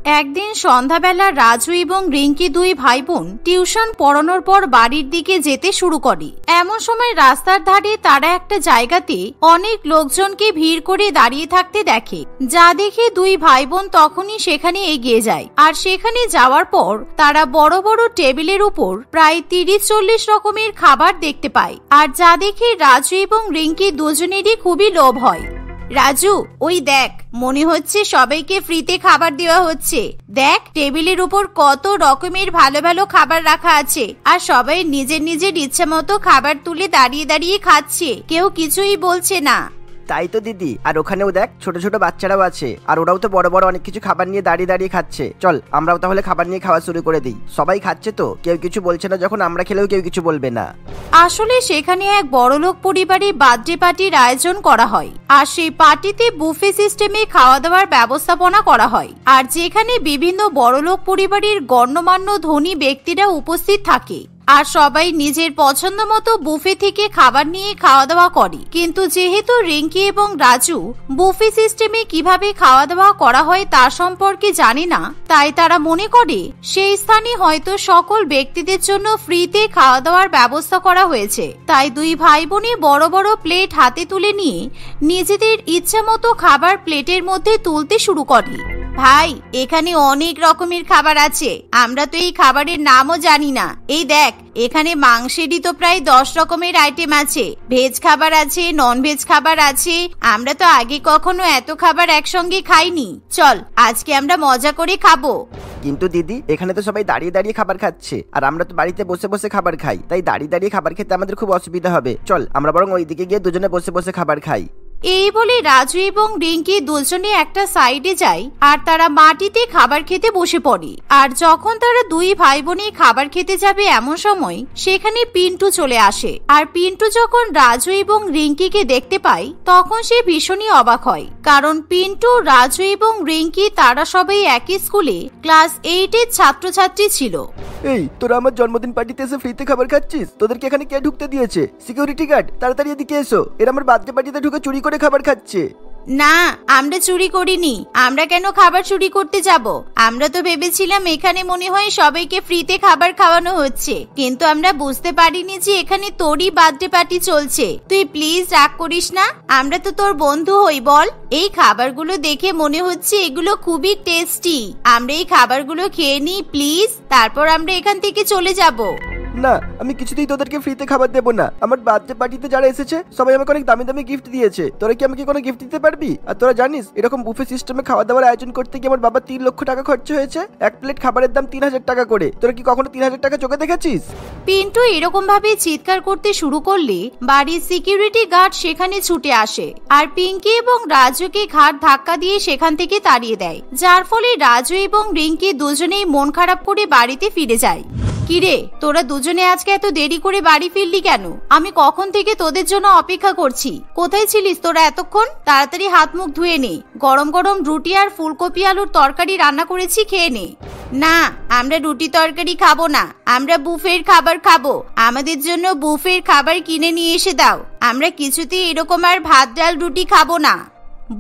একদিন সন্ধ্যাবেলা রাজু এবং রিঙ্কি দুই ভাই বোন টিউশন পড়ানোর পর বাড়ির দিকে যেতে শুরু করে। এমন সময় রাস্তার ধারে তারা একটা জায়গাতে অনেক লোকজনকে ভিড় করে দাঁড়িয়ে থাকতে দেখে। যা দেখে দুই ভাই বোন তখনই সেখানে এগিয়ে যায়। আর সেখানে যাওয়ার পর তারা বড় বড় টেবিলের উপর প্রায় 30-40 রকমের খাবার দেখতে পায়। আর যা দেখে রাজু এবং রিঙ্কি দুজনেরই খুবই লোভ হয়। রাজু, ওই দেখ, মনে হচ্ছে সবাইকে ফ্রিতে খাবার দেওয়া হচ্ছে। দেখ টেবিলের উপর কত রকমের ভালো ভালো খাবার রাখা আছে, আর সবাই নিজের নিজের ইচ্ছা মতো খাবার তুলে দাঁড়িয়ে দাঁড়িয়ে খাচ্ছে, কেউ কিছুই বলছে না। তাই তো দিদি, আর ওখানেও দেখ ছোট ছোট বাচ্চারাও আছে, আর ওরাও তো বড় বড় অনেক কিছু খাবার নিয়ে দাঁড়িয়ে দাঁড়িয়ে খাচ্ছে। চল আমরাও তাহলে খাবার নিয়ে খাওয়া শুরু করে দিই। সবাই খাচ্ছে তো, কেউ কিছু বলছে না, যখন আমরা খেলেও কেউ কিছু বলবে না। আসলে সেখানে এক বড়লোক পরিবারে বার্থডে পার্টির আয়োজন করা হয়। আর সেই পার্টিতে বুফে সিস্টেমে খাওয়া দাওয়ার ব্যবস্থাপনা করা হয়। আর যেখানে বিভিন্ন বড়লোক পরিবারের গণ্যমান্য ধনী ব্যক্তিরা উপস্থিত থাকে। আর সবাই নিজের পছন্দ মতো বুফে থেকে খাবার নিয়ে খাওয়া দাওয়া করে। কিন্তু যেহেতু রিঙ্কি এবং রাজু বুফে সিস্টেমে কিভাবে খাওয়া দাওয়া করা হয় তার সম্পর্কে জানে না, তাই তারা মনে করে সেই স্থানে হয়তো সকল ব্যক্তিদের জন্য ফ্রিতে খাওয়া দাওয়ার ব্যবস্থা করা হয়েছে। তাই দুই ভাই বোনে বড় বড় প্লেট হাতে তুলে নিয়ে নিজেদের ইচ্ছা মতো খাবার প্লেটের মধ্যে তুলতে শুরু করে। ভাই, এখানে অনেক রকমের খাবার আছে, আমরা তো এই খাবারের নামও জানি না। এই দেখ, এখানে মাংসেরই তো প্রায় 10 রকমের আইটেম আছে। ভেজ খাবার আছে, নন ভেজ খাবার আছে। আমরা তো আগে কখনো এত খাবার একসঙ্গে খাইনি। চল আজকে আমরা মজা করে খাবো। কিন্তু দিদি, এখানে তো সবাই দাঁড়িয়ে দাঁড়িয়ে খাবার খাচ্ছে, আর আমরা তো বাড়িতে বসে বসে খাবার খাই, তাই দাঁড়িয়ে দাঁড়িয়ে খাবার খেতে আমাদের খুব অসুবিধা হবে। চল আমরা বরং ওইদিকে গিয়ে দুজনে বসে বসে খাবার খাই। এই বলে রাজু এবং রিঙ্কি দুজনে একটা সাইডে যায় আর তারা মাটিতে খাবার খেতে বসে পড়ে। আর যখন তারা দুই ভাই বোনে খাবার খেতে যাবে এমন সময় সেখানে পিন্টু চলে আসে। আর পিন্টু যখন রাজু এবং রিঙ্কিকে দেখতে পায় তখন সে ভীষণই অবাক হয়, কারণ পিন্টু, রাজু এবং রিঙ্কি তারা সবাই একই স্কুলে ক্লাস 8-এর ছাত্রছাত্রী ছিল। এই, তোরা আমার জন্মদিন পার্টিতে এসে ফ্রিতে খাবার খাচ্ছিস? তোদেরকে এখানে কে ঢুকতে দিয়েছে? সিকিউরিটি গার্ড, তাড়াতাড়ি এদিকে এসো। এরা আমার বার্থডে পার্টিতে ঢুকে চুরি করে খাবার খাচ্ছে। না, আমরা চুরি করিনি। আমরা কেন খাবার চুরি করতে যাব? আমরা তো ভেবেছিলাম এখানে মনে হয় সবাইকে ফ্রিতে খাবার খাওয়ানো হচ্ছে, কিন্তু আমরা বুঝতে পারিনি যে এখানে তোরই বার্থডে পার্টি চলছে। তুই প্লিজ রাগ করিস না, আমরা তো তোর বন্ধু হই। বল, এই খাবারগুলো দেখে মনে হচ্ছে এগুলো খুবই টেস্টি। আমরা এই খাবারগুলো খেয়ে নিই প্লিজ, তারপর আমরা এখান থেকে চলে যাব। না, আমি কিছুতেই তোদেরকে ফ্রিতে খাবার দেবো না। আমার বার্থডে পার্টিতে যারা এসেছে সবাই আমাকে অনেক দামি দামি গিফট দিয়েছে। তোরা কি আমাকে কোনো গিফট দিতে পারবি? আর তোরা জানিস এরকম বুফে সিস্টেমে খাওয়া দাওয়ার আয়োজন করতে গিয়ে আমার বাবা 3 লক্ষ টাকা খরচ হয়েছে। এক প্লেট খাবারের দাম 3000 টাকা করে। তোরা কি কখনো 3000 টাকা চোখে দেখেছিস? পিন্টু এরকম ভাবে চিৎকার করতে শুরু করলে বাড়ির সিকিউরিটি গার্ড সেখানে ছুটে আসে আর পিঙ্কি এবং রাজুকে ঘাট ধাক্কা দিয়ে সেখান থেকে তাড়িয়ে দেয়, যার ফলে রাজু এবং রিঙ্কি দুজনেই মন খারাপ করে বাড়িতে ফিরে যায়। কিরে, তোরা দুজনে আজকে এত দেরি করে বাড়ি ফিরলি কেন? আমি কখন থেকে তোদের জন্য অপেক্ষা করছি। কোথায় ছিলিস তোরা এতক্ষণ? তাড়াতাড়ি হাত মুখ ধুয়ে নে। গরম গরম রুটি আর ফুলকপি আলুর তরকারি রান্না করেছি, খেয়ে নে। না, আমরা রুটি তরকারি খাবো না, আমরা বুফের খাবার খাবো। আমাদের জন্য বুফের খাবার কিনে নিয়ে এসে দাও। আমরা কিছুতেই এরকম আর ভাত ডাল রুটি খাবো না।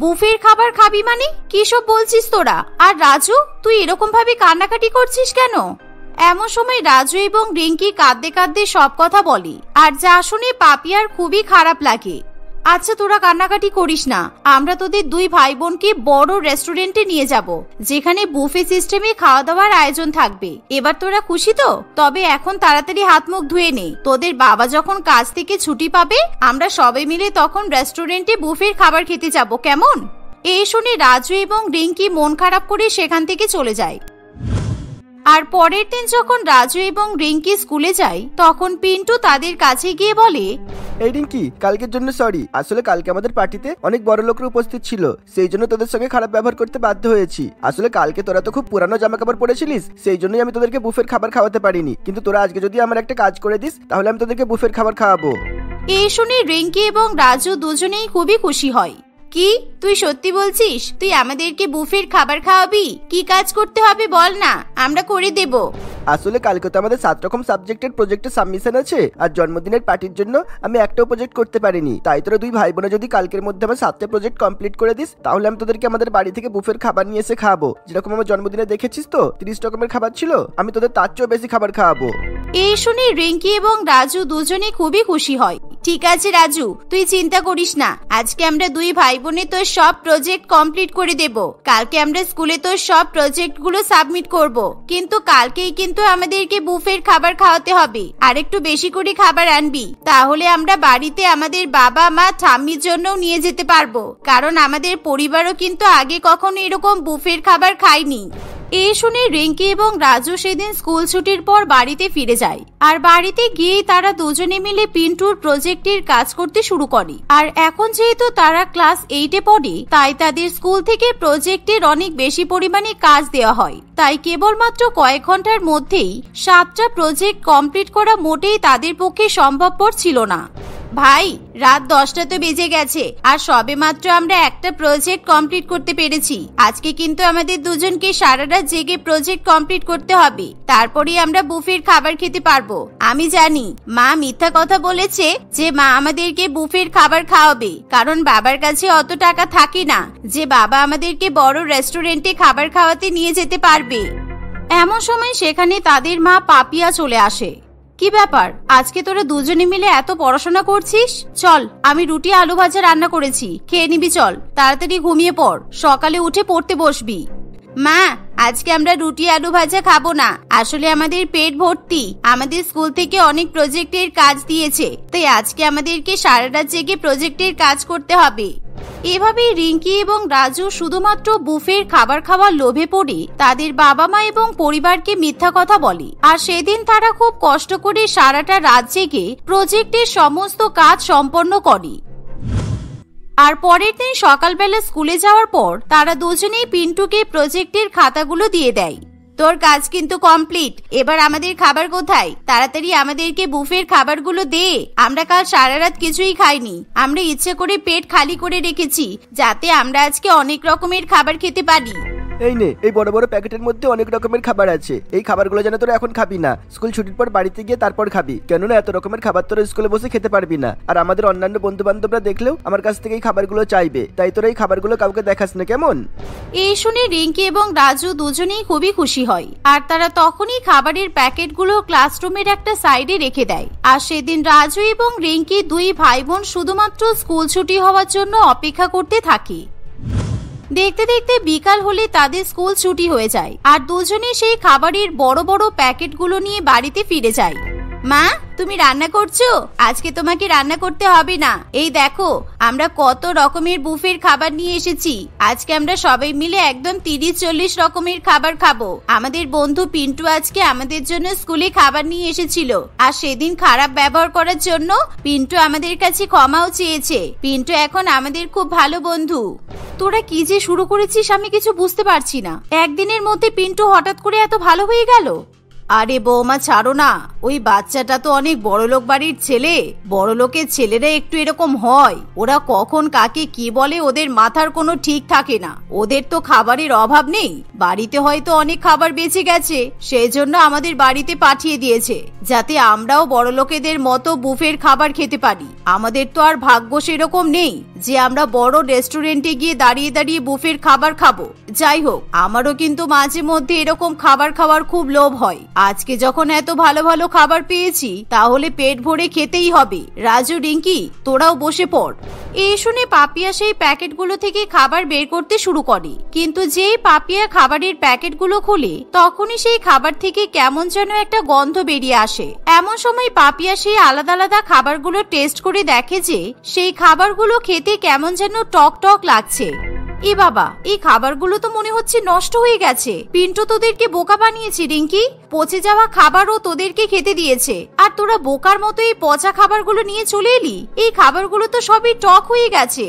বুফের খাবার খাবি মানে কি সব বলছিস তোরা? আর রাজু, তুই এরকম ভাবে কান্নাকাটি করছিস কেন? এমন সময় রাজু এবং রিঙ্কি কাঁদতে কাঁদতে সব কথা বলে, আর যা শুনে পাপিয়ার খুবই খারাপ লাগে। আচ্ছা তোরা কান্নাকাটি করিস না, আমরা তোদের দুই ভাই বোনকে বড় রেস্টুরেন্টে নিয়ে যাব, যেখানে বুফে সিস্টেমে খাওয়া দাওয়ার আয়োজন থাকবে। এবার তোরা খুশি তো? তবে এখন তাড়াতাড়ি হাত মুখ ধুয়ে নে। তোদের বাবা যখন কাজ থেকে ছুটি পাবে আমরা সবাই মিলে তখন রেস্টুরেন্টে বুফের খাবার খেতে যাব, কেমন? এই শুনে রাজু এবং রিঙ্কি মন খারাপ করে সেখান থেকে চলে যায়। আর পরের দিন যখন রাজু এবং রিঙ্কি স্কুলে যায় তখন পিন্টু তাদের কাছে গিয়ে বলে, এই রিঙ্কি, কালকের জন্য সরি। আসলে কালকে আমাদের পার্টিতে অনেক বড় লোকরা উপস্থিত ছিল, সেই জন্য তোদের সঙ্গে খারাপ ব্যবহার করতে বাধ্য হয়েছি। আসলে কালকে তোরা তো খুব পুরানো জামা কাপড় পরেছিলিস, সেই জন্যই আমি তোদেরকে বুফের খাবার খাওয়াতে পারিনি। কিন্তু তোরা আজকে যদি আমার একটা কাজ করে দিস তাহলে আমি তোদেরকে বুফের খাবার খাওয়াবো। এই শুনে রিঙ্কি এবং রাজু দুজনেই খুবই খুশি হয়। কি, তুই সত্যি বলছিস? তুই আমাদেরকে বুফের খাবার খাওয়াবি? কি কাজ করতে হবে বল না, আমরা করে দেব। আসলে কালকে তো আমাদের 7 রকম সাবজেক্টের প্রজেক্টের সাবমিশন আছে, আর জন্মদিনের পার্টির জন্য আমি একটাও প্রজেক্ট করতে পারিনি। তাই তোরা 2 ভাই বোনে যদি কালকের মধ্যে আমার 7টা প্রজেক্ট কমপ্লিট করে দিস, তাহলে আমি তোদেরকে আমাদের বাড়ি থেকে বুফের খাবার নিয়ে এসে খাওয়াবো। যেরকম আমার জন্মদিনে দেখেছিস তো 30 রকমের খাবার ছিল, আমি তোদের তার চেয়েও বেশি খাবার খাওয়াবো। এই শুনে রিঙ্কি এবং রাজু দুজনে খুবই খুশি হয়। ঠিক আছে রাজু, তুই চিন্তা করিস না, আজকে আমরা 2 ভাই বোনে তোর সব প্রজেক্ট কমপ্লিট করে দেব। কালকে আমরা স্কুলে তোর সব প্রজেক্ট গুলো সাবমিট করব, কিন্তু কালকেই কিন্তু আমাদেরকে বুফের খাবার খাওয়াতে হবে। আর একটু বেশি করে খাবার আনবি, তাহলে আমরা বাড়িতে আমাদের বাবা মা ঠাম্মির জন্যও নিয়ে যেতে পারবো, কারণ আমাদের পরিবারও কিন্তু আগে কখনো এরকম বুফের খাবার খায়নি। এই শুনে রিঙ্কি এবং রাজু সেদিন স্কুল ছুটির পর বাড়িতে ফিরে যায়। আর বাড়িতে গিয়ে তারা দুজনে মিলে পিন্টুর প্রজেক্টের কাজ করতে শুরু করে। আর এখন যেহেতু তারা ক্লাস 8-এ পড়ে, তাই তাদের স্কুল থেকে প্রজেক্টের অনেক বেশি পরিমাণে কাজ দেওয়া হয়। তাই কেবলমাত্র কয়েক ঘন্টার মধ্যেই 7টা প্রজেক্ট কমপ্লিট করা মোটেই তাদের পক্ষে সম্ভবপর ছিল না। ভাই, রাত 10টা তো বেজে গেছে, আর সবে মাত্র আমরা একটা প্রজেক্ট কমপ্লিট করতে পেরেছি। আজকে কিন্তু আমাদের দুজনকে সারা রাত জেগে প্রজেক্ট কমপ্লিট করতে হবে, তারপরেই আমরা বুফের খাবার খেতে পারবো। আমি জানি মা মিথ্যা কথা বলেছে যে মা আমাদেরকে বুফের খাবার খাওয়াবে, কারণ বাবার কাছে অত টাকা থাকে না যে বাবা আমাদেরকে বড় রেস্টুরেন্টে খাবার খাওয়াতে নিয়ে যেতে পারবে। এমন সময় সেখানে তাদের মা পাপিয়া চলে আসে। কি ব্যাপার, আজকে তোরা দুজনে মিলে এত পড়াশোনা করছিস? চল, আমি রুটি আলু ভাজা রান্না করেছি, খেয়ে নিবি। চল, তাড়াতাড়ি ঘুমিয়ে পড়, সকালে উঠে পড়তে বসবি। মা, আজকে আমরা রুটি আলু ভাজা খাবো না, আসলে আমাদের পেট ভর্তি। আমাদের স্কুল থেকে অনেক প্রজেক্টের কাজ দিয়েছে, তাই আজকে আমাদেরকে সারা রাত জেগে প্রজেক্টের কাজ করতে হবে। এভাবেই রিঙ্কি এবং রাজু শুধুমাত্র বুফের খাবার খাওয়ার লোভে পড়ে তাদের বাবা মা এবং পরিবারকে মিথ্যা কথা বলে। আর সেদিন তারা খুব কষ্ট করে সারাটা রাত জেগে প্রজেক্টের সমস্ত কাজ সম্পন্ন করে। আর পরের দিন সকালবেলা স্কুলে যাওয়ার পর তারা দুজনেই পিন্টুকে প্রজেক্টের খাতাগুলো দিয়ে দেয়। তোর কাজ কিন্তু কমপ্লিট, এবার আমাদের খাবার কোথায়? তাড়াতাড়ি আমাদেরকে বুফের খাবারগুলো দে। আমরা কাল সারা রাত কিছুই খাইনি, আমরা ইচ্ছে করে পেট খালি করে রেখেছি যাতে আমরা আজকে অনেক রকমের খাবার খেতে পারি। এই নে, এই বড় বড় প্যাকেটের মধ্যে অনেক রকমের খাবার আছে। এই খাবারগুলো যেন তোরা এখন খাবি না, স্কুল ছুটির পর বাড়িতে গিয়ে তারপর খাবি, কেননা এত রকমের খাবার তোরা স্কুলে বসে খেতে পারবি না। আর আমাদের অন্যান্য বন্ধু বান্ধবরা দেখলেও আমার কাছ থেকে এই খাবারগুলো চাইবে, তাই তোরা এই খাবারগুলো কাউকে দেখাস না, কেমন? এই শুনে রিঙ্কি এবং রাজু দুজনেই খুবই খুশি হয়। আর তারা তখনই খাবারের প্যাকেটগুলো ক্লাসরুমের একটা সাইডে রেখে দেয়। আর সেদিন রাজু এবং রিঙ্কি 2 ভাই বোন শুধুমাত্র স্কুল ছুটি হওয়ার জন্য অপেক্ষা করতে থাকে। দেখতে দেখতে বিকাল হলে তাদের স্কুল ছুটি হয়ে যায়। আর দুজনে সেই খাবারের বড় বড় প্যাকেটগুলো নিয়ে বাড়িতে ফিরে যায়। মা, তুমি রান্না করছো? আজকে তোমাকে রান্না করতে হবে না, এই দেখো আমরা কত রকমের বুফের খাবার নিয়ে এসেছি। আজকে আমরা সবাই মিলে একদম 30-40 রকমের খাবার খাবো। আমাদের বন্ধু পিন্টু আজকে আমাদের জন্য স্কুলে খাবার নিয়ে এসেছিল, আর সেদিন খারাপ ব্যবহার করার জন্য পিন্টু আমাদের কাছে ক্ষমাও চেয়েছে। পিন্টু এখন আমাদের খুব ভালো বন্ধু। তোরা কি যে শুরু করেছিস আমি কিছু বুঝতে পারছি না। একদিনের মধ্যে পিন্টু হঠাৎ করে এত ভালো হয়ে গেল। আরে বৌমা ছাড়ো না, ওই বাচ্চাটা তো অনেক বড়লোক বাড়ির ছেলে। বড়লোকের ছেলেরা একটু এরকম হয়, ওরা কখন কাকে কি বলে ওদের মাথার কোনো ঠিক থাকে না। ওদের তো খাবারের অভাব নেই, বাড়িতে হয়তো অনেক খাবার বেঁচে গেছে, সেই জন্য আমাদের বাড়িতে পাঠিয়ে দিয়েছে যাতে আমরাও বড়লোকেদের মতো বুফের খাবার খেতে পারি। আমাদের তো আর ভাগ্য সেরকম নেই যে আমরা বড় রেস্টুরেন্টে গিয়ে দাঁড়িয়ে দাঁড়িয়ে বুফের খাবার খাবো। যাই হোক, আমারও কিন্তু মাঝে মধ্যে এরকম খাবার খাওয়ার খুব লোভ হয়। আজকে যখন এত ভালো ভালো খাবার পেয়েছি তাহলে পেট ভরে খেতেই হবে। রাজু, রিঙ্কি, তোরাও বসে পড়। এই শুনে পাপিয়া সেই প্যাকেটগুলো থেকে খাবার বের করতে শুরু করে, কিন্তু যেই পাপিয়া খাবারের প্যাকেটগুলো খুলে তখনই সেই খাবার থেকে কেমন যেন একটা গন্ধ বেরিয়ে আসে। এমন সময় পাপিয়া সেই আলাদা আলাদা খাবারগুলো টেস্ট করে দেখে যে সেই খাবারগুলো খেতে কেমন যেন টক টক লাগছে। এ বাবা, এই খাবারগুলো তো মনে হচ্ছে নষ্ট হয়ে গেছে। পিন্টু তোদেরকে বোকা বানিয়েছে রিঙ্কি, পচে যাওয়া খাবারও তোদেরকে খেতে দিয়েছে, আর তোরা বোকার মতো এই পচা খাবারগুলো নিয়ে চলে এলি। এই খাবারগুলো তো সবই টক হয়ে গেছে।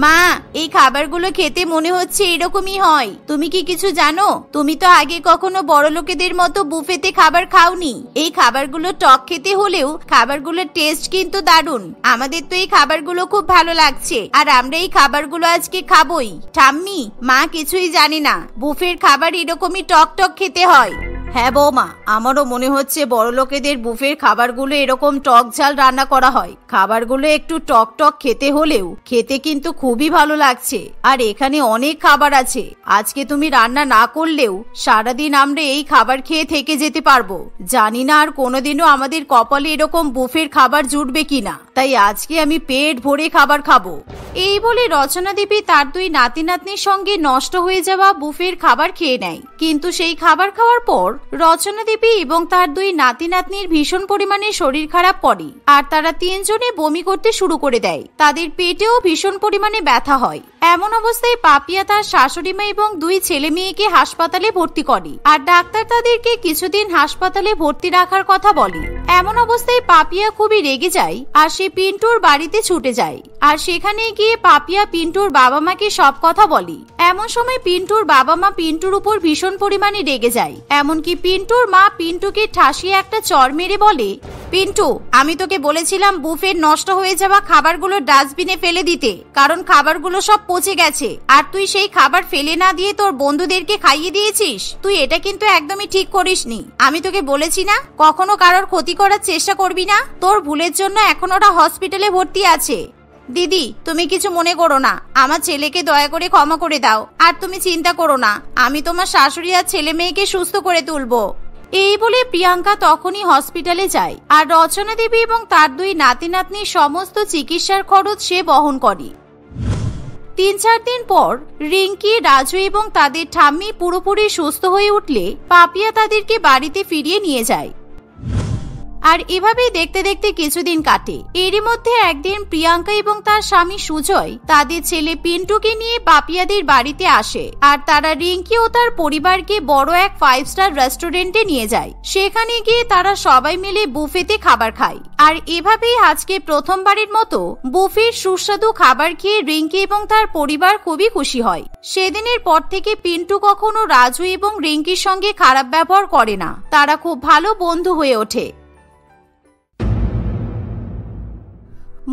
মা, এই খাবারগুলো খেতে মনে হচ্ছে এরকমই হয়। তুমি কি কিছু জানো? তুমি তো আগে কখনো বড় লোকেদের মতো বুফেতে খাবার খাওনি। এই খাবারগুলো টক খেতে হলেও খাবারগুলোর টেস্ট কিন্তু দারুণ। আমাদের তো এই খাবারগুলো খুব ভালো লাগছে, আর আমরা এই খাবারগুলো আজকে খাবোই। ঠাম্মি, মা কিছুই জানে না, বুফের খাবার এরকমই টক টক খেতে হয়। হ্যাঁ বৌমা, আমারও মনে হচ্ছে বড়লোকেদের বুফের খাবারগুলো এরকম টক ঝাল রান্না করা হয়। খাবারগুলো একটু টক টক খেতে হলেও খেতে কিন্তু খুবই ভালো লাগছে। আর এখানে অনেক খাবার আছে, আজকে তুমি রান্না না করলেও সারাদিন আমরা এই খাবার খেয়ে থেকে যেতে পারবো। জানি না আর কোনোদিনও আমাদের কপালে এরকম বুফের খাবার জুটবে কিনা, তাই আজকে আমি পেট ভরে খাবার খাবো। এই বলে রচনা দেবী তার দুই নাতি নাতনির সঙ্গে নষ্ট হয়ে যাওয়া বুফের খাবার খেয়ে নেয়। কিন্তু সেই খাবার খাওয়ার পর রচনা দেবী এবং তার দুই নাতি নাতনির ভীষণ পরিমাণে শরীর খারাপ করে আর তারা তিনজনে বমি করতে শুরু করে দেয়। তাদের পেটেও ভীষণ পরিমাণে ব্যথা হয়। এমন অবস্থায় পাপিয়া তার শাশুড়ি মা এবং দুই ছেলে মেয়েকে হাসপাতালে ভর্তি করে আর ডাক্তার তাদেরকে কিছুদিন হাসপাতালে ভর্তি রাখার কথা বলে। এমন অবস্থায় পাপিয়া খুবই রেগে যায় আর সে পিন্টুর বাড়িতে ছুটে যায়। আর সেখানে গিয়ে পাপিয়া পিন্টুর বাবা মাকে সব কথা বলে। এমন সময় পিন্টুর বাবা মা পিন্টুর উপর ভীষণ পরিমাণে রেগে যায়। এমনকি পিন্টুর মা পিন্টুকে ঠাসিয়ে একটা চড় মেরে বলে, পিন্টু, আমি তোকে বলেছিলাম বুফের নষ্ট হয়ে যাওয়া খাবারগুলো ডাস্টবিনে ফেলে দিতে, কারণ খাবারগুলো সব পচে গেছে। আর তুই সেই খাবার ফেলে না দিয়ে তোর বন্ধুদেরকে খাইয়ে দিয়েছিস। তুই এটা কিন্তু একদমই ঠিক করিসনি। আমি তোকে বলেছি না কখনো কারোর ক্ষতি করার চেষ্টা করবি না। তোর ভুলের জন্য এখন ওরা হসপিটালে ভর্তি আছে। দিদি, তুমি কিছু মনে করো না, আমার ছেলেকে দয়া করে ক্ষমা করে দাও। আর তুমি চিন্তা করো না, আমি তোমার শাশুড়ি আর ছেলে মেয়েকে সুস্থ করে তুলবো। এই বলে প্রিয়াঙ্কা তখনই হসপিটালে যায় আর রচনা দেবী এবং তার দুই নাতি নাতনির সমস্ত চিকিৎসার খরচ সে বহন করে। ৩-৪ দিন পর রিঙ্কি, রাজু এবং তাদের ঠাম্মি পুরোপুরি সুস্থ হয়ে উঠলে পাপিয়া তাদেরকে বাড়িতে ফিরিয়ে নিয়ে যায়। আর এভাবেই দেখতে দেখতে কিছুদিন কাটে। এরই মধ্যে একদিন প্রিয়াঙ্কা এবং তার স্বামী সুজয় তাদের ছেলে পিন্টুকে নিয়ে পাপিয়াদের বাড়িতে আসে আর তারা রিঙ্কি ও তার পরিবারকে বড় এক 5 স্টার রেস্টুরেন্টে নিয়ে যায়। সেখানে গিয়ে তারা সবাই মিলে বুফেতে খাবার খায়। আর এভাবেই আজকে প্রথমবারের মতো বুফের সুস্বাদু খাবার খেয়ে রিঙ্কি এবং তার পরিবার খুবই খুশি হয়। সেদিনের পর থেকে পিন্টু কখনো রাজু এবং রিঙ্কির সঙ্গে খারাপ ব্যবহার করে না। তারা খুব ভালো বন্ধু হয়ে ওঠে।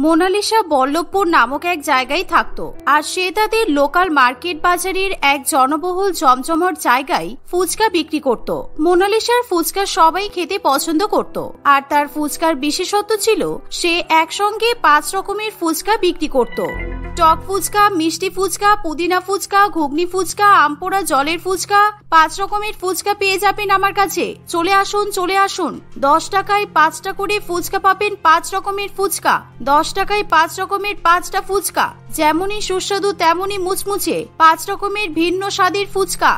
মোনালিসা বল্লভপুর নামক এক জায়গায় থাকতো আর সে তাদের লোকাল মার্কেট বাজারের এক জনবহুল জমজমট জায়গায় ফুচকা বিক্রি করত। মোনালিসার ফুচকা সবাই খেতে পছন্দ করত আর তার ফুচকার বিশেষত্ব ছিল সে একসঙ্গে 5 রকমের ফুচকা বিক্রি করত। টক ফুচকা, মিষ্টি ফুচকা, পুদিনা ফুচকা, ঘুগনি ফুচকা, আমপোড়া জলের ফুচকা, 5 রকমের ফুচকা পেয়ে যাবেন আমার কাছে। চলে আসুন, চলে আসুন। 10 টাকায় 5টা করে ফুচকা পাবেন। 5 রকমের ফুচকা 10 টাকায় 5 রকমের 5টা ফুচকা, যেমনই সুস্বাদু তেমনই মুচমুচে। 5 রকমের ভিন্ন স্বাদের ফুচকা।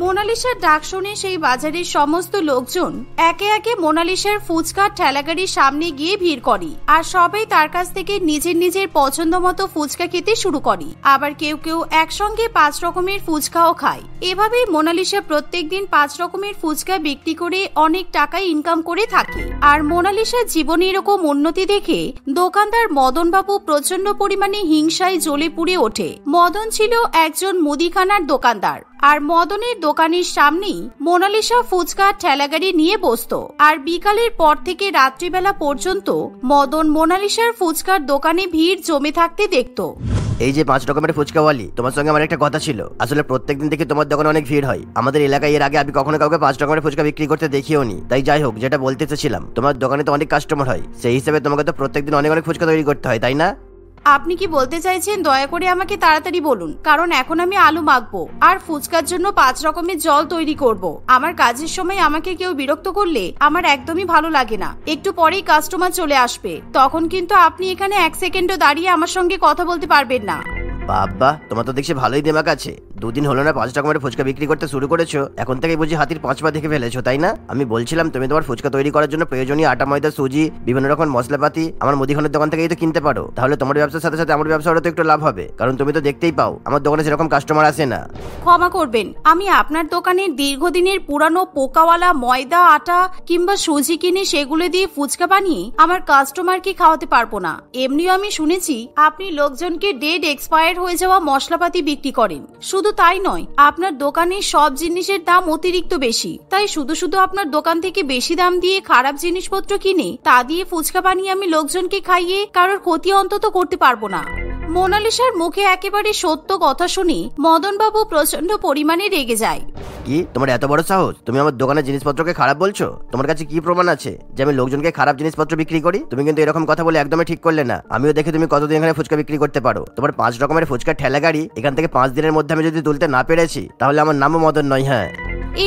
মোনালিসার ডাক শুনে সেই বাজারের সমস্ত লোকজন একে একে মোনালিসার ফুচকা ঠেলাগাড়ির সামনে গিয়ে ভিড় করে আর সবাই তার কাছ থেকে নিজের নিজের পছন্দ মতো ফুচকা খেতে শুরু করে। আবার কেউ কেউ একসঙ্গে 5 রকমের ফুচকাও খায়। এভাবেই মোনালিসা প্রত্যেকদিন 5 রকমের ফুচকা বিক্রি করে অনেক টাকা ইনকাম করে থাকে। আর মোনালিসার জীবনে এরকম উন্নতি দেখে দোকানদার মদন বাবু প্রচন্ড পরিমাণে হিংসায় জ্বলে পুড়ে ওঠে। মদন ছিল একজন মুদিখানার দোকানদার আর মদনের দোকানের সামনেই মোনালিসা ফুচকা ঠেলাগাড়ি নিয়ে বসতো। আর বিকালের পর থেকে রাত্রিবেলা পর্যন্ত মদন মোনালিসার ফুচকার দোকানে ভিড় জমে থাকতে দেখতো। এই যে 5 রকমের ফুচকাওয়ালি, তোমার সঙ্গে আমার একটা কথা ছিল। আসলে প্রত্যেকদিন থেকে তোমার দোকানে অনেক ভিড় হয়। আমাদের এলাকায় এর আগে আমি কখনো কাউকে 5 রকমের ফুচকা বিক্রি করতে দেখিও নি। তাই যাই হোক, যেটা বলতে চেয়েছিলাম, তোমার দোকানে তো অনেক কাস্টমার হয়, সেই হিসেবে তোমাকে তো প্রত্যেকদিন অনেক অনেক ফুচকা তৈরি করতে হয়, তাই না? আপনি কি বলতে চাইছেন দয়া করে আমাকে তাড়াতাড়ি বলুন, কারণ এখন আমি আলু মাখবো আর ফুচকার জন্য 5 রকমের জল তৈরি করব। আমার কাজের সময় আমাকে কেউ বিরক্ত করলে আমার একদমই ভালো লাগে না। একটু পরেই কাস্টমার চলে আসবে, তখন কিন্তু আপনি এখানে 1 সেকেন্ডও দাঁড়িয়ে আমার সঙ্গে কথা বলতে পারবেন না। বাবা, তোমার তো দেখছি ভালোই দিমাগ আছে। 2 দিন হলো না 5 রকমের ফুচকা বিক্রি করতে শুরু করেছো, এখন থেকেই বুঝি হাতির 5 পা দেখে ফেলেছো, তাই না? আমি বলছিলাম তুমি তোমার ফুচকা তৈরি করার জন্য প্রয়োজনীয় আটা, ময়দা, সুজি, বিভিন্ন রকম মশলাপাতি আমার মুদিখানার দোকান থেকেই তো কিনতে পারো। তাহলে তোমার ব্যবসার সাথে সাথে আমার ব্যবসারও তো একটু লাভ হবে, কারণ তুমি তো দেখতেই পাও আমার দোকানে সেরকম কাস্টমার আসে না। ক্ষমা করবেন, আমি আপনার দোকানের দীর্ঘদিনের পুরানো পোকাওয়ালা ময়দা, আটা কিংবা সুজি কিনে সেগুলো দিয়ে ফুচকা বানিয়ে আমার কাস্টমারকে খাওয়াতে পারবো না। এমনিও আমি শুনেছি আপনি লোকজনকে ডেট এক্সপায়ার হয়ে যাওয়া মশলাপাতি বিক্রি করেন। শুধু তাই নয়, আপনার দোকানের সব জিনিসের দাম অতিরিক্ত বেশি। তাই শুধু শুধু আপনার দোকান থেকে বেশি দাম দিয়ে খারাপ জিনিসপত্র কিনে তা দিয়ে ফুচকা বানিয়ে আমি লোকজনকে খাইয়ে কারোর ক্ষতি অন্তত করতে পারবো না। মোনালিসার মুখে একেবারে সত্য কথা শুনি মদনবাবু প্রচন্ড পরিমাণে রেগে যায়। কি তোমার এত বড় সাহস? তুমি আমার দোকানের জিনিসপত্রকে খারাপ বলছো? তোমার কাছে কি প্রমাণ আছে যে আমি লোকজনকে খারাপ জিনিসপত্র বিক্রি করি? তুমি কিন্তু এরকম কথা বলে একদমই ঠিক করলে না। আমিও দেখে তুমি কতদিন এখানে ফুচকা বিক্রি করতে পারো। তোমার 5 রকমের ফুচকা ঠেলা গাড়ি এখান থেকে 5 দিনের মধ্যে আমি যদি তুলতে না পেরেছি তাহলে আমার নামও মদন নয়। হ্যাঁ,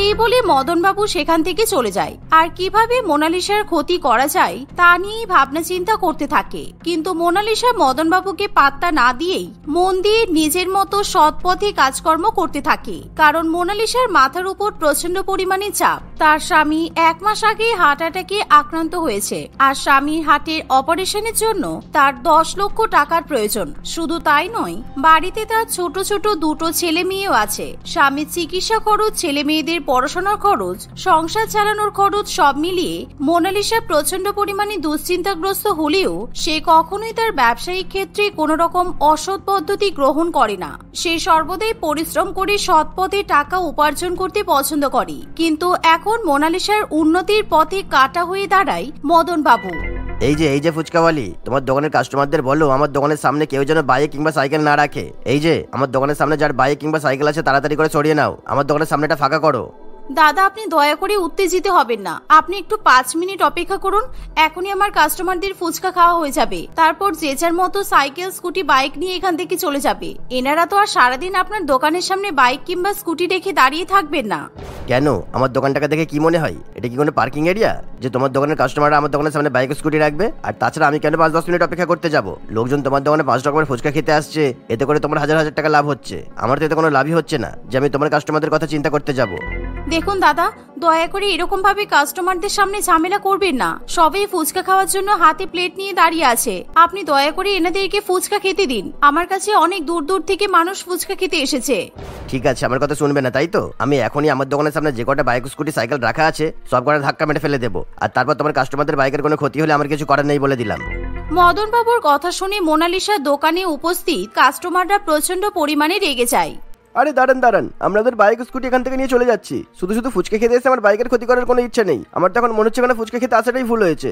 এই বলে মদনবাবু সেখান থেকে চলে যায় আর কিভাবে মোনালিসার ক্ষতি করা যায় তা নিয়ে ভাবনা চিন্তা করতে থাকে। কিন্তু মোনালিসা মদনবাবুকে পাত্তা না দিয়েই মন দিয়ে নিজের মতো সৎ পথে কাজকর্ম করতে থাকে। কারণ মোনালিসার মাথার উপর প্রচন্ড পরিমাণে চাপ। তার স্বামী 1 মাস আগে হার্ট অ্যাটাকে আক্রান্ত হয়েছে আর স্বামীর হার্টের অপারেশনের জন্য তার 10 লক্ষ টাকার প্রয়োজন। শুধু তাই নয়, বাড়িতে তার ছোট ছোট 2টো ছেলে মেয়েও আছে। স্বামীর চিকিৎসা খরচ, ছেলে মেয়েদের পড়াশোনার খরচ, সংসার চালানোর খরচ সব মিলিয়ে মোনালিসা প্রচন্ড পরিমাণে দুশ্চিন্তাগ্রস্ত হলেও সে কখনোই তার ব্যবসায়িক ক্ষেত্রে কোনো রকম অসৎ পদ্ধতি গ্রহণ করে না। সে সর্বদাই পরিশ্রম করে সৎ পথে টাকা উপার্জন করতে পছন্দ করে। কিন্তু এখন মোনালিসার উন্নতির পথে কাটা হয়ে দাঁড়ায় মদনবাবু। এই যে ফুচকাওয়ালি, তোমার দোকানের কাস্টমারদের বলো আমার দোকানের সামনে কেউ যেন বাইক কিংবা সাইকেল না রাখে। এই যে আমার দোকানের সামনে যার বাইক কিংবা সাইকেল আছে তাড়াতাড়ি করে সরিয়ে নাও, আমার দোকানের সামনেটা ফাঁকা করো। দাদা, আপনি দয়া করে উত্তেজিত হবেন না। আপনি একটু 5 মিনিট অপেক্ষা করুন। এখনই আমার কাস্টমারদের ফুচকা খাওয়া হয়ে যাবে। তারপর যে যার মতো সাইকেল, স্কুটি, বাইক নিয়ে এখান থেকে চলে যাবে। এনারা তো আর সারাদিন আপনার দোকানের সামনে বাইক কিংবা স্কুটি রেখে দাঁড়িয়ে থাকবেন না। কেন, আমার দোকানটাকে দেখে কি মনে হয় এটা কি কোনো পার্কিং এরিয়া যে তোমার দোকানের কাস্টমাররা আমার দোকানের সামনে বাইক স্কুটি রাখবে? আর তাছাড়া আমি কেন 5-10 মিনিট অপেক্ষা করতে যাব? লোকজন তোমার দোকানে 5 রকমের ফুচকা খেতে আসছে, এতে করে তোমার হাজার হাজার টাকা লাভ হচ্ছে। আমার তো এতে কোনো লাভই হচ্ছে না যে আমি তোমার কাস্টমারদের কথা চিন্তা করতে যাব। দেখুন দাদা, দয়া করে এরকম ভাবে কাস্টমারদের সামনে ঝামেলা করবেন না। সবাই ফুচকা খাওয়ার জন্য হাতে প্লেট নিয়ে দাঁড়িয়ে আছে। আপনি দয়া করে এনাদেরকে ফুচকা খেতে দিন। আমার কাছে অনেক দূর দূর থেকে মানুষ ফুচকা খেতে এসেছে। ঠিক আছে, আমার কথা শুনবে না তাই তো? আমি এখনই আমার দোকানের সামনে যে কটা বাইক স্কুটি সাইকেল রাখা আছে সব কটা ধাক্কা মেরে ফেলে দেবো। আর তারপর তোমার কাস্টমারদের বাইকের কোনো ক্ষতি হলে আমার কিছু করার নেই বলে দিলাম। মদনবাবুর কথা শুনে মোনালিসার দোকানে উপস্থিত কাস্টমাররা প্রচন্ড পরিমাণে রেগে যায়। আরে দাঁড়ান, আমাদের বাইক স্কুটি এখান থেকে নিয়ে চলে যাচ্ছি। শুধু ফুচকা খেতে এসে আমার বাইকের ক্ষতি করার কোনো ইচ্ছে নেই। আমার তো এখন মনে হচ্ছে কেন ফুচকা খেতে আসাটাই ভুল হয়েছে।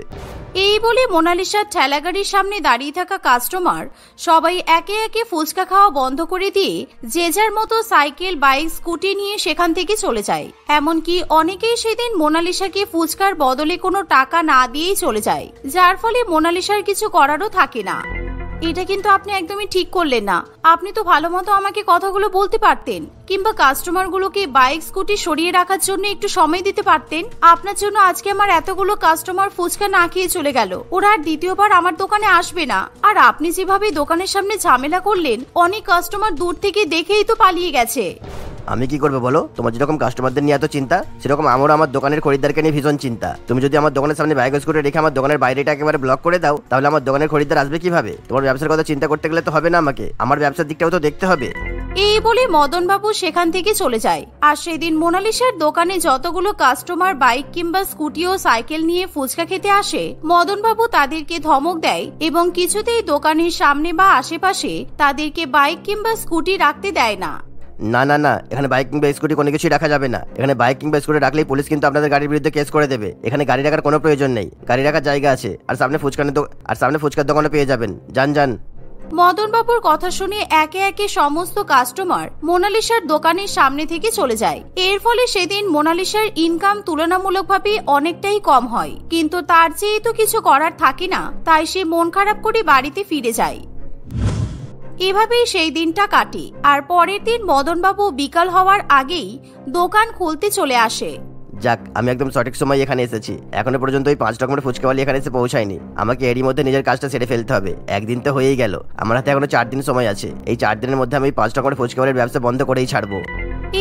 এই বলে মোনালিসার ঠেলাগাড়ির সামনে দাঁড়িয়ে থাকা কাস্টমার সবাই একে একে ফুচকা খাওয়া বন্ধ করে দিয়ে যে যার মতো সাইকেল, বাইক, স্কুটি নিয়ে সেখান থেকে চলে যায়। এমনকি অনেকেই সেদিন মোনালিসাকে ফুচকার বদলে কোনো টাকা না দিয়েই চলে যায়, যার ফলে মোনালিসার কিছু করারও থাকে না। এটা কিন্তু আপনি একদমই ঠিক করলেন না। আপনি তো ভালো মতো আমাকে কথাগুলো বলতে পারতেন, কিংবা কাস্টমারগুলোকে বাইক স্কুটি সরিয়ে রাখার জন্য একটু সময় দিতে পারতেন। আপনার জন্য আজকে আমার এতগুলো কাস্টমার ফুচকা না খেয়ে চলে গেল। ওরা আর দ্বিতীয়বার আমার দোকানে আসবে না। আর আপনি যেভাবে দোকানের সামনে ঝামেলা করলেন, অনেক কাস্টমার দূর থেকে দেখেই তো পালিয়ে গেছে। আমি কি করবো বলো? তোমার যেরকম কাস্টমারদের নিয়ে এত চিন্তা, সেরকম আমারও আমার দোকানের খরিদ্দারকে নিয়ে ভীষণ চিন্তা। তুমি যদি আমার দোকানের সামনে বাইক স্কুটি রেখে আমার দোকানের বাইরেটা একেবারে ব্লক করে দাও, তাহলে আমার দোকানের খরিদ্দার আসবে কিভাবে? তোমার ব্যবসার কথা চিন্তা করতে গেলে তো হবে না, আমাকে আমার ব্যবসার দিকটাও তো দেখতে হবে। এই বলে মদনবাবু সেখান থেকে চলে যায়। আর সেদিন মোনালিসার দোকানে যতগুলো কাস্টমার বাইক কিংবা স্কুটি ও সাইকেল নিয়ে ফুচকা খেতে আসে, মদনবাবু তাদেরকে ধমক দেয় এবং কিছুতেই দোকানের সামনে বা আশেপাশে তাদেরকে বাইক কিংবা স্কুটি রাখতে দেয় না। না, এখানে বাইক কিংবা স্কুটি কোনো কিছুই রাখা যাবে না। এখানে বাইক কিংবা স্কুটি রাখলেই পুলিশ কিন্তু আপনাদের গাড়ির বিরুদ্ধে কেস করে দেবে। এখানে গাড়ি রাখার কোনো প্রয়োজন নেই। গাড়ি রাখার জায়গা আছে, আর সামনে ফুচকার দোকানে পেয়ে যাবেন। যান। মদনবাবুর কথা শুনে একে একে সমস্ত কাস্টমার মোনালিসার দোকানের সামনে থেকে চলে যায়। এর ফলে সেদিন মোনালিসার ইনকাম তুলনামূলকভাবে অনেকটাই কম হয়। কিন্তু তার যেহেতু কিছু করার থাকে না, তাই সে মন খারাপ করে বাড়িতে ফিরে যায়। এভাবেই সেই দিনটা কাটে। আর পরের দিন মদনবাবু বিকাল হওয়ার আগেই দোকান খুলতে চলে আসে। যাক, আমি একদম সঠিক সময় এখানে এসেছি। এখনো পর্যন্ত ওই 5 রকমের ফুচকাওয়ালি এখানে এসে পৌঁছায়নি। আমাকে এরই মধ্যে নিজের কাজটা সেরে ফেলতে হবে। একদিন তো হয়েই গেল, আমার হাতে এখনো 4 দিন সময় আছে। এই 4 দিনের মধ্যে আমি 5 রকমের ফুচকাওয়ালির ব্যবসা বন্ধ করেই ছাড়বো।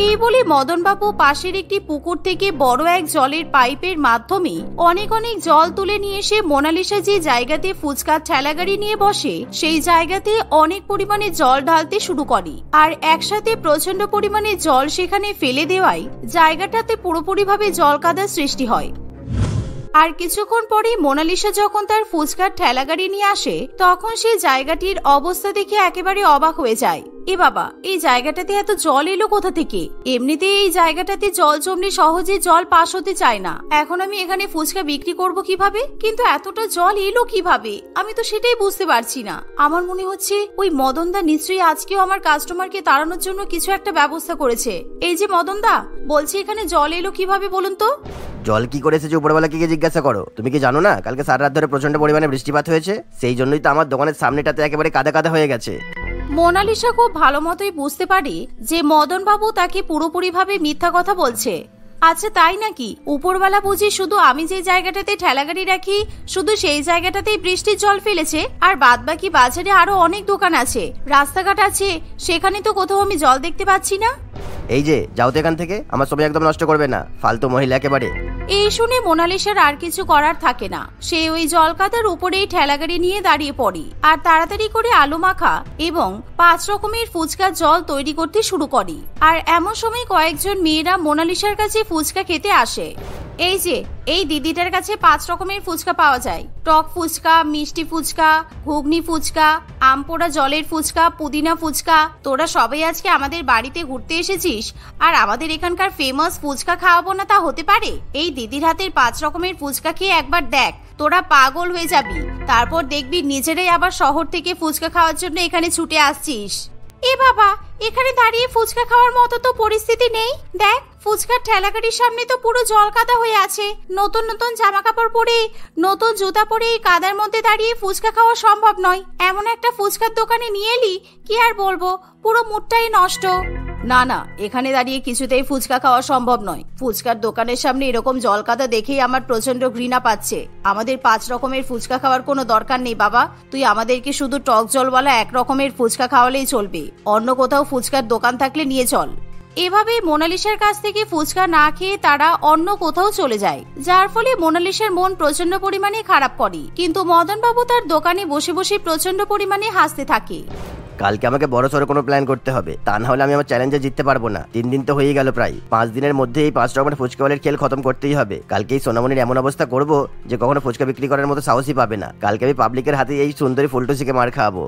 এই বলে মদনবাবু পাশের একটি পুকুর থেকে বড় এক জলের পাইপের মাধ্যমে অনেক জল তুলে নিয়ে এসে মোনালিসা যে জায়গাতে ফুচকার ঠেলাগাড়ি নিয়ে বসে সেই জায়গাতে অনেক পরিমাণে জল ঢালতে শুরু করে। আর একসাথে প্রচন্ড পরিমাণে জল সেখানে ফেলে দেওয়ায় জায়গাটাতে পুরোপুরিভাবে জল কাদার সৃষ্টি হয়। আর কিছুক্ষণ পরেই মোনালিসা যখন তার ফুচকার ঠেলাগাড়ি নিয়ে আসে, তখন সে জায়গাটির অবস্থা দেখে একেবারে অবাক হয়ে যায়। এ বাবা, এই জায়গাটাতে এত জল এলো কোথা থেকে? এমনিতে এই জায়গাটাতে জল জমলে সহজে জল পাস হতে চায় না। এখন আমি এখানে ফুচকা বিক্রি করব কিভাবে? কিন্তু এতটা জল এলো কিভাবে? আমি তো সেটাই বুঝতে পারছি না। আমার মনে হচ্ছে ওই মদনদা নিশ্চয়ই আজকেও আমার কাস্টমারকে তাড়ানোর জন্য কিছু একটা ব্যবস্থা করেছে। এই যে মদনদা, বলছি এখানে জল এলো কিভাবে বলুন তো? জল কি করেছে যে উপরবেলাকে গিয়ে জিজ্ঞাসা করো? তুমি কি জানো না কালকে সারা রাত ধরে প্রচন্ড পরিমাণে বৃষ্টিপাত হয়েছে? সেই জন্যই তো আমার দোকানের সামনেটাতে একেবারে কাদা কাদা হয়ে গেছে। মোনালিসা খুব ভালো মতোই বুঝতে পারে যে মদন বাবু তাকে পুরোপুরিভাবে মিথ্যা কথা বলছে। আচ্ছা তাই নাকি? উপরওয়ালা বুঝি শুধু আমি যে জায়গাটাতে ঠেলাগাড়ি রাখি শুধু সেই জায়গাটাতেই বৃষ্টির জল ফেলেছে, আর বাদবাকি বাজারে আরো অনেক দোকান আছে, রাস্তাঘাট আছে, সেখানে তো কোথাও আমি জল দেখতে পাচ্ছি না। এই যে যাও তো এখান থেকে, আমার ছবি একদম নষ্ট করবে না, ফালতু মহিলা একেবারে। এই শুনে মোনালিসার আর কিছু করার থাকে না। সে ওই জলকাদার উপরেই ঠেলাগাড়ি নিয়ে দাঁড়িয়ে পড়ে আর তাড়াতাড়ি করে আলু মাখা এবং 5 রকমের ফুচকার জল তৈরি করতে শুরু করে। আর এমন সময় কয়েকজন মেয়েরা মোনালিসার কাছে ফুচকা খেতে আসে। এই যে এই দিদিটার কাছে 5 রকমের ফুচকা পাওয়া যায়, টক ফুচকা, মিষ্টি ফুচকা, ঘুগনি ফুচকা, আমপোড়া জলের ফুচকা, পুদিনা ফুচকা। তোরা সবাই আজকে আমাদের বাড়িতে ঘুরতে এসেছিস আর আমাদের এখানকার ফেমাস ফুচকা খাওয়াবো না তা হতে পারে? এই দিদির হাতের 5 রকমের ফুচকা খেয়ে একবার দেখ, তোরা পাগল হয়ে যাবি। তারপর দেখবি নিজেরাই আবার শহর থেকে ফুচকা খাওয়ার জন্য এখানে ছুটে আসছিস। এ বাবা, এখানে দাঁড়িয়ে ফুচকা খাওয়ার মতো তো পরিস্থিতি নেই। দেখ, ফুচকার ঠেলাগাড়ির সামনে তো পুরো জল কাদা হয়ে আছে। নতুন নতুন জামা কাপড় পরে, নতুন জুতা পরে এই কাদার মধ্যে দাঁড়িয়ে ফুচকা খাওয়া সম্ভব নয়। এমন একটা ফুচকার দোকানে নিয়ে এলি, কি আর বলবো, পুরো মুডটাই নষ্ট। না না, এখানে দাঁড়িয়ে কিছুতেই ফুচকা খাওয়া সম্ভব নয়। ফুচকার দোকানের সামনে এরকম জল কাদা দেখেই আমার প্রচন্ড ঘৃণা পাচ্ছে। আমাদের 5 রকমের ফুচকা খাওয়ার কোনো দরকার নেই বাবা। তুই আমাদেরকে শুধু টক জলওয়ালা 1 রকমের ফুচকা খাওয়ালেই চলবে। অন্য কোথাও ফুচকার দোকান থাকলে নিয়ে চল। এভাবে মোনালিসার কাছ থেকে ফুচকা না খেয়ে তারা অন্য কোথাও চলে যায়, যার ফলে মোনালিসার মন প্রচন্ড পরিমাণে খারাপ করে। কিন্তু মদন বাবু তার দোকানে বসে বসে প্রচন্ড পরিমাণে হাসতে থাকে। কালকে আমাকে বড় সড়ো কোনো প্ল্যান করতে হবে, তা না হলে আমি আমার চ্যালেঞ্জে জিততে পারবো না। 3 দিন তো হয়ে গেল, প্রায় 5 দিনের মধ্যে এই 5 রকমের ফুচকাওয়ালের খেল খতম করতেই হবে। কালকে এই সোনামণির এমন অবস্থা করবো যে কখনো ফুচকা বিক্রি করার মতো সাহসই পাবে না। কালকে আমি পাবলিকের হাতে এই সুন্দরী ফুলটুসিকে মার খাওয়াবো।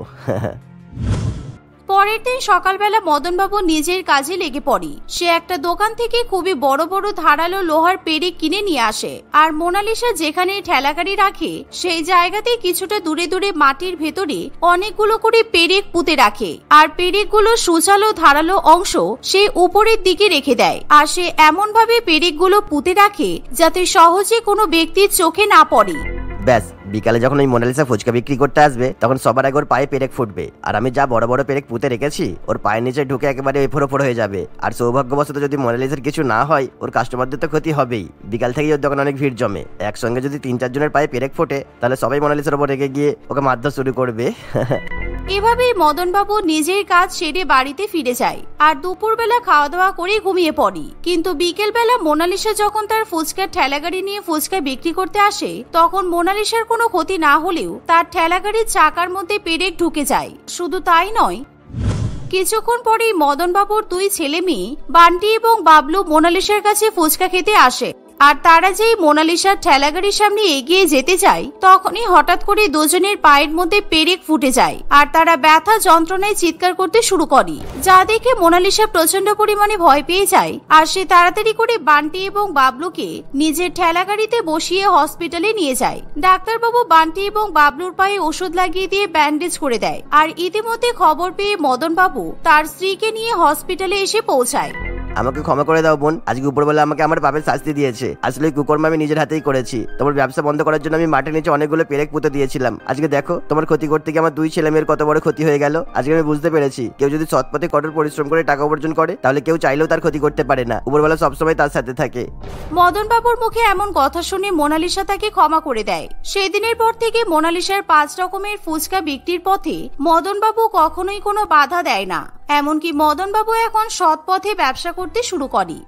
পরের দিন সকালবেলা মদন বাবু নিজের কাজে লেগে পড়ে। সে একটা দোকান থেকে খুবই বড় বড় ধারালো লোহার পেরেক কিনে নিয়ে আসে। আর মোনালিসা যেখানে ঠেলাগাড়ি রাখে সেই জায়গাতে কিছুটা দূরে দূরে মাটির ভেতরে অনেকগুলো করে পেরেক পুঁতে রাখে। আর পেরেকগুলো সুচালো ধারালো অংশ সে উপরের দিকে রেখে দেয়। আর সে এমন ভাবে পেরেকগুলো পুঁতে রাখে যাতে সহজে কোনো ব্যক্তির চোখে না পড়ে। ব্যাস, বিকালে যখন ওই মোনালিসা ফুচকা বিক্রি করতে আসবে তখন সবার আগে ওর পায়ে পেরেক ফুটবে। আর আমি যা বড় বড় পেরেক পুঁতে রেখেছি ওর পায়ের নিচে ঢুকে একেবারে এফোড় হয়ে যাবে। আর সৌভাগ্যবশত যদি মোনালিসার কিছু না হয়, ওর কাস্টমারদের তো ক্ষতি হবেই। বিকাল থেকে ওর দোকানে অনেক ভিড় জমে। একসঙ্গে যদি 3-4 জনের পায়ে পেরেক ফোটে তাহলে সবাই মোনালিসার উপর রেগে গিয়ে ওকে মারধর শুরু করবে। এভাবেই মদন বাবু নিজের কাজ সেরে বাড়িতে ফিরে যায় আর দুপুরবেলা খাওয়া দাওয়া করে ঘুমিয়ে পড়ে। কিন্তু বিকেল বেলা মোনালিসা যখন তার ফুচকার ঠেলাগাড়ি নিয়ে ফুচকা বিক্রি করতে আসে তখন মোনালিসার কোনো ক্ষতি না হলেও তার ঠেলাগাড়ির চাকার মধ্যে পেরেক ঢুকে যায়। শুধু তাই নয়, কিছুক্ষণ পরেই মদন বাবুর 2 ছেলে মেয়ে বান্টি এবং বাবলু মোনালিসার কাছে ফুচকা খেতে আসে। আর তারা যেই মোনালিসার ঠেলাগাড়ির সামনে এগিয়ে যেতে চায় তখনই হঠাৎ করে দুজনের পায়ের মধ্যে পেরেক ফুটে যায় আর তারা ব্যথা যন্ত্রণায় চিৎকার করতে শুরু করে, যা দেখে মোনালিসা প্রচন্ড পরিমাণে ভয় পেয়ে যায়। আর সে তাড়াতাড়ি করে বান্টি এবং বাবলুকে নিজের ঠেলাগাড়িতে বসিয়ে হসপিটালে নিয়ে যায়। ডাক্তারবাবু বান্টি এবং বাবলুর পায়ে ওষুধ লাগিয়ে দিয়ে ব্যান্ডেজ করে দেয়। আর ইতিমধ্যে খবর পেয়ে মদন বাবু তার স্ত্রীকে নিয়ে হসপিটালে এসে পৌঁছায়। আমাকে ক্ষমা করে দাও বোন, আজকে উপরবেলা আমাকে আমার বাপের শাস্তি দিয়েছে। আসলে কুকর্ম আমি নিজের হাতেই করেছি। তোমার ব্যবসা বন্ধ করার জন্য আমি মাটির নিচে অনেকগুলো পেরেক পুঁতে দিয়েছিলাম। আজকে দেখো তোমার ক্ষতি করতে গিয়ে আমার 2 ছেলে মেয়ের কত বড় ক্ষতি হয়ে গেল। আজকে আমি বুঝতে পেরেছি কেউ যদি সৎ পথে কঠোর পরিশ্রম করে টাকা উপার্জন করে তাহলে কেউ চাইলেও তার ক্ষতি করতে পারে না। উপরবেলা সবসময় তার সাথে থাকে। মদন বাবুর মুখে এমন কথা শুনে মোনালিসা তাকে ক্ষমা করে দেয়। সেদিনের পর থেকে মোনালিসার 5 রকমের ফুচকা বিক্রির পথে মদন বাবু কখনোই কোনো বাধা দেয় না। এমনকি মদন বাবু এখন সৎ পথে ব্যবসা করতে শুরু করে।